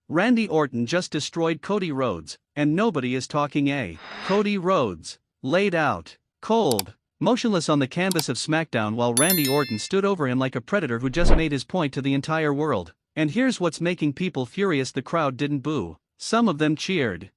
Randy Orton just destroyed Cody Rhodes, and nobody is talking. Cody Rhodes, laid out, cold, motionless on the canvas of Smackdown while Randy Orton stood over him like a predator who just made his point to the entire world. And here's what's making people furious: the crowd didn't boo. Some of them cheered.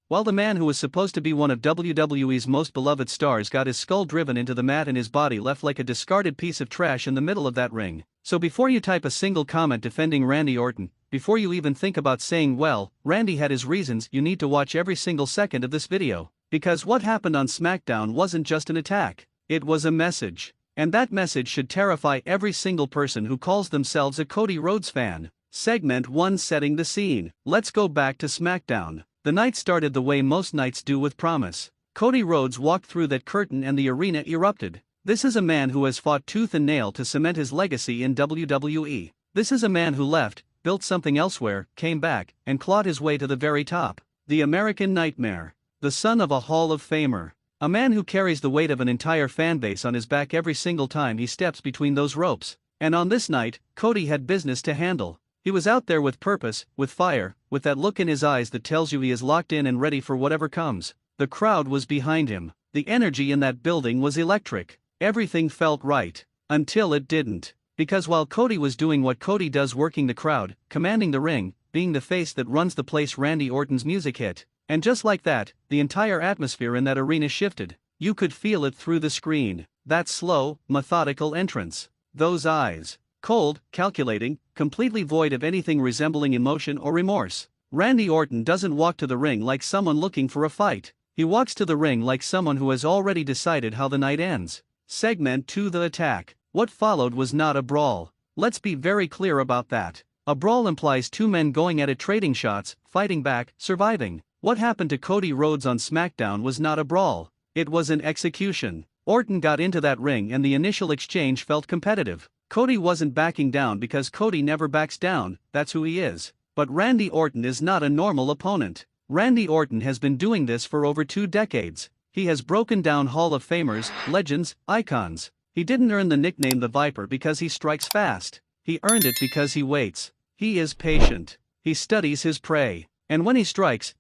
While the man who was supposed to be one of WWE's most beloved stars got his skull driven into the mat and his body left like a discarded piece of trash in the middle of that ring. So before you type a single comment defending Randy Orton, before you even think about saying, well, Randy had his reasons, you need to watch every single second of this video. Because what happened on SmackDown wasn't just an attack, it was a message. And that message should terrify every single person who calls themselves a Cody Rhodes fan. Segment 1: Setting the scene. Let's go back to SmackDown. The night started the way most nights do, with promise. Cody Rhodes walked through that curtain and the arena erupted. This is a man who has fought tooth and nail to cement his legacy in WWE. This is a man who left, built something elsewhere, came back, and clawed his way to the very top. The American Nightmare. The son of a Hall of Famer. A man who carries the weight of an entire fanbase on his back every single time he steps between those ropes. And on this night, Cody had business to handle. He was out there with purpose, with fire, with that look in his eyes that tells you he is locked in and ready for whatever comes. The crowd was behind him. The energy in that building was electric. Everything felt right. Until it didn't. Because while Cody was doing what Cody does, working the crowd, commanding the ring, being the face that runs the place, Randy Orton's music hit. And just like that, the entire atmosphere in that arena shifted. You could feel it through the screen. That slow, methodical entrance. Those eyes. Cold, calculating, completely void of anything resembling emotion or remorse. Randy Orton doesn't walk to the ring like someone looking for a fight. He walks to the ring like someone who has already decided how the night ends. Segment 2: The Attack. What followed was not a brawl. Let's be very clear about that. A brawl implies two men going at it, trading shots, fighting back, surviving. What happened to Cody Rhodes on SmackDown was not a brawl. It was an execution. Orton got into that ring and the initial exchange felt competitive. Cody wasn't backing down because Cody never backs down, that's who he is. But Randy Orton is not a normal opponent. Randy Orton has been doing this for over 2 decades. He has broken down Hall of Famers, legends, icons. He didn't earn the nickname the Viper because he strikes fast. He earned it because he waits. He is patient. He studies his prey. And when he strikes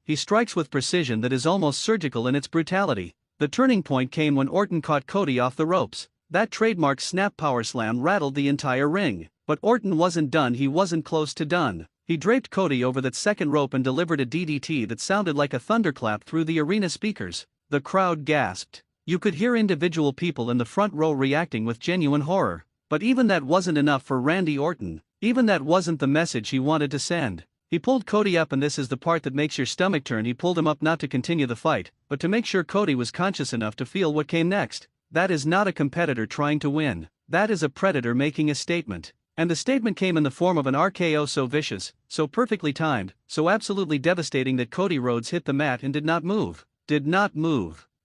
with precision that is almost surgical in its brutality. The turning point came when Orton caught Cody off the ropes. That trademark snap power slam rattled the entire ring. But Orton wasn't done. He wasn't close to done. He draped Cody over that second rope and delivered a DDT that sounded like a thunderclap through the arena speakers. The crowd gasped. You could hear individual people in the front row reacting with genuine horror. But even that wasn't enough for Randy Orton. Even that wasn't the message he wanted to send. He pulled Cody up, and this is the part that makes your stomach turn. He pulled him up not to continue the fight, but to make sure Cody was conscious enough to feel what came next. That is not a competitor trying to win. That is a predator making a statement. And the statement came in the form of an RKO so vicious, so perfectly timed, so absolutely devastating that Cody Rhodes hit the mat and did not move.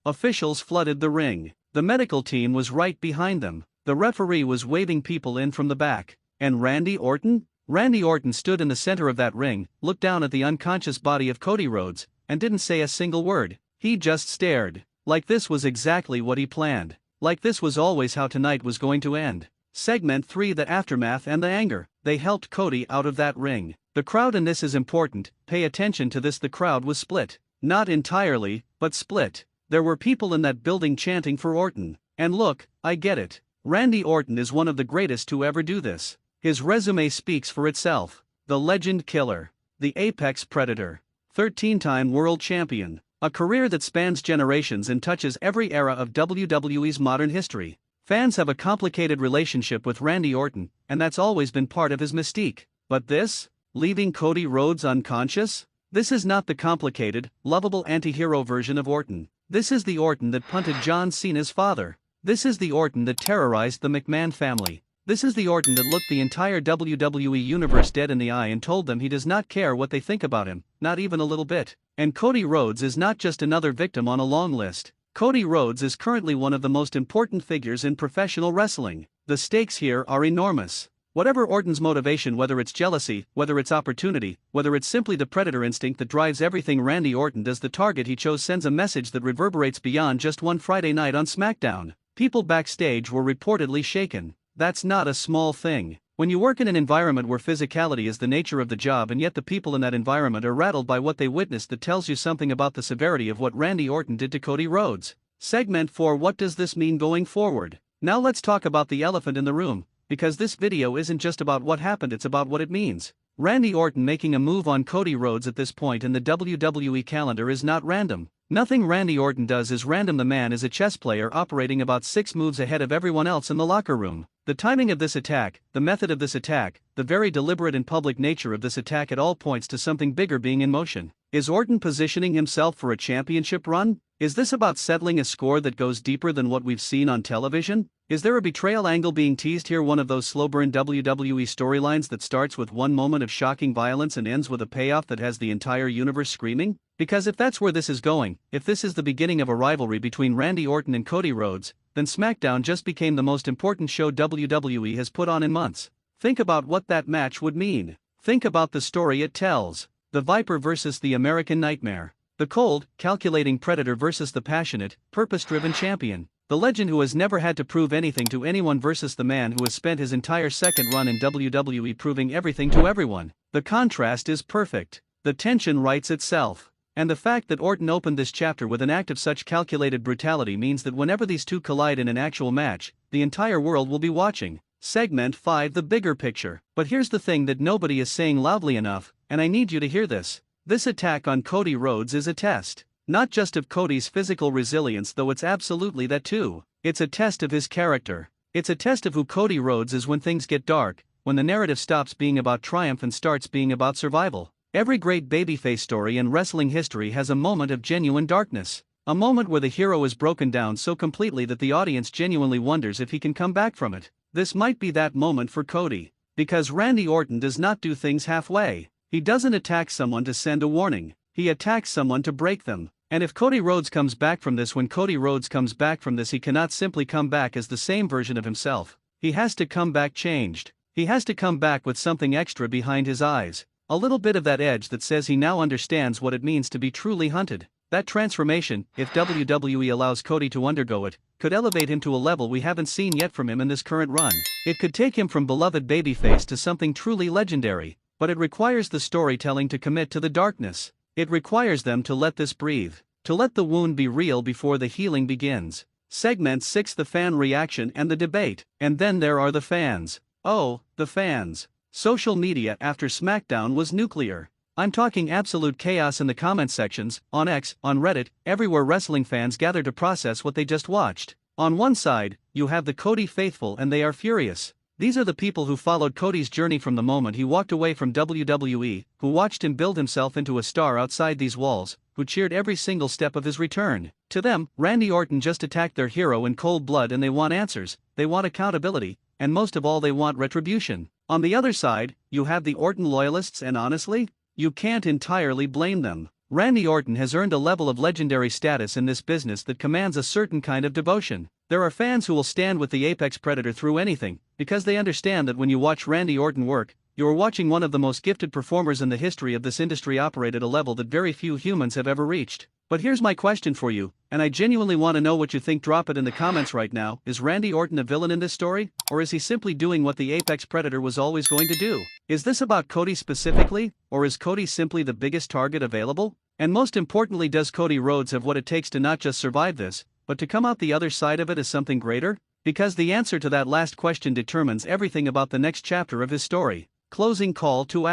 Officials flooded the ring. The medical team was right behind them. The referee was waving people in from the back. And Randy Orton? Randy Orton stood in the center of that ring, looked down at the unconscious body of Cody Rhodes, and didn't say a single word. He just stared. Like this was exactly what he planned. Like this was always how tonight was going to end. Segment 3: The Aftermath and the Anger. They helped Cody out of that ring. The crowd, and this is important, pay attention to this, the crowd was split. Not entirely, but split. There were people in that building chanting for Orton. And look, I get it. Randy Orton is one of the greatest to ever do this. His resume speaks for itself. The Legend Killer. The Apex Predator. 13-time world champion. A career that spans generations and touches every era of WWE's modern history. Fans have a complicated relationship with Randy Orton, and that's always been part of his mystique. But this? Leaving Cody Rhodes unconscious? This is not the complicated, lovable anti-hero version of Orton. This is the Orton that punted John Cena's father. This is the Orton that terrorized the McMahon family. This is the Orton that looked the entire WWE universe dead in the eye and told them he does not care what they think about him, not even a little bit. And Cody Rhodes is not just another victim on a long list. Cody Rhodes is currently one of the most important figures in professional wrestling. The stakes here are enormous. Whatever Orton's motivation, whether it's jealousy, whether it's opportunity, whether it's simply the predator instinct that drives everything Randy Orton does, the target he chose sends a message that reverberates beyond just one Friday night on SmackDown. People backstage were reportedly shaken. That's not a small thing. When you work in an environment where physicality is the nature of the job and yet the people in that environment are rattled by what they witnessed, that tells you something about the severity of what Randy Orton did to Cody Rhodes. Segment 4: What does this mean going forward? Now let's talk about the elephant in the room, because this video isn't just about what happened, it's about what it means. Randy Orton making a move on Cody Rhodes at this point in the WWE calendar is not random. Nothing Randy Orton does is random. The man is a chess player operating about 6 moves ahead of everyone else in the locker room. The timing of this attack, the method of this attack, the very deliberate and public nature of this attack, it all points to something bigger being in motion. Is Orton positioning himself for a championship run? Is this about settling a score that goes deeper than what we've seen on television? Is there a betrayal angle being teased here, one of those slow-burn WWE storylines that starts with one moment of shocking violence and ends with a payoff that has the entire universe screaming? Because if that's where this is going, if this is the beginning of a rivalry between Randy Orton and Cody Rhodes, then Smackdown just became the most important show WWE has put on in months. Think about what that match would mean. Think about the story it tells. The Viper versus the American Nightmare. The cold, calculating predator versus the passionate, purpose-driven champion. The legend who has never had to prove anything to anyone versus the man who has spent his entire second run in WWE proving everything to everyone. The contrast is perfect. The tension writes itself. And the fact that Orton opened this chapter with an act of such calculated brutality means that whenever these two collide in an actual match, the entire world will be watching. Segment 5: The bigger picture. But here's the thing that nobody is saying loudly enough, and I need you to hear this. This attack on Cody Rhodes is a test. Not just of Cody's physical resilience, though it's absolutely that too. It's a test of his character. It's a test of who Cody Rhodes is when things get dark, when the narrative stops being about triumph and starts being about survival. Every great babyface story in wrestling history has a moment of genuine darkness. A moment where the hero is broken down so completely that the audience genuinely wonders if he can come back from it. This might be that moment for Cody. Because Randy Orton does not do things halfway. He doesn't attack someone to send a warning. He attacks someone to break them. And if Cody Rhodes comes back from this, when Cody Rhodes comes back from this, he cannot simply come back as the same version of himself. He has to come back changed. He has to come back with something extra behind his eyes. A little bit of that edge that says he now understands what it means to be truly hunted. That transformation, if WWE allows Cody to undergo it, could elevate him to a level we haven't seen yet from him in this current run. It could take him from beloved babyface to something truly legendary. But it requires the storytelling to commit to the darkness. It requires them to let this breathe. To let the wound be real before the healing begins. Segment 6: The fan reaction and the debate. And then there are the fans. Oh, the fans. Social media after Smackdown was nuclear. I'm talking absolute chaos in the comment sections, on X, on Reddit, everywhere wrestling fans gather to process what they just watched. On one side, you have the Cody faithful and they are furious. These are the people who followed Cody's journey from the moment he walked away from WWE, who watched him build himself into a star outside these walls, who cheered every single step of his return. To them, Randy Orton just attacked their hero in cold blood and they want answers, they want accountability, and most of all they want retribution. On the other side, you have the Orton loyalists, and honestly, you can't entirely blame them. Randy Orton has earned a level of legendary status in this business that commands a certain kind of devotion. There are fans who will stand with the apex predator through anything, because they understand that when you watch Randy Orton work, you are watching one of the most gifted performers in the history of this industry operate at a level that very few humans have ever reached. But here's my question for you, and I genuinely want to know what you think. Drop it in the comments right now. Is Randy Orton a villain in this story, or is he simply doing what the apex predator was always going to do? Is this about Cody specifically, or is Cody simply the biggest target available? And most importantly, does Cody Rhodes have what it takes to not just survive this, but to come out the other side of it as something greater? Because the answer to that last question determines everything about the next chapter of his story. Closing call to action.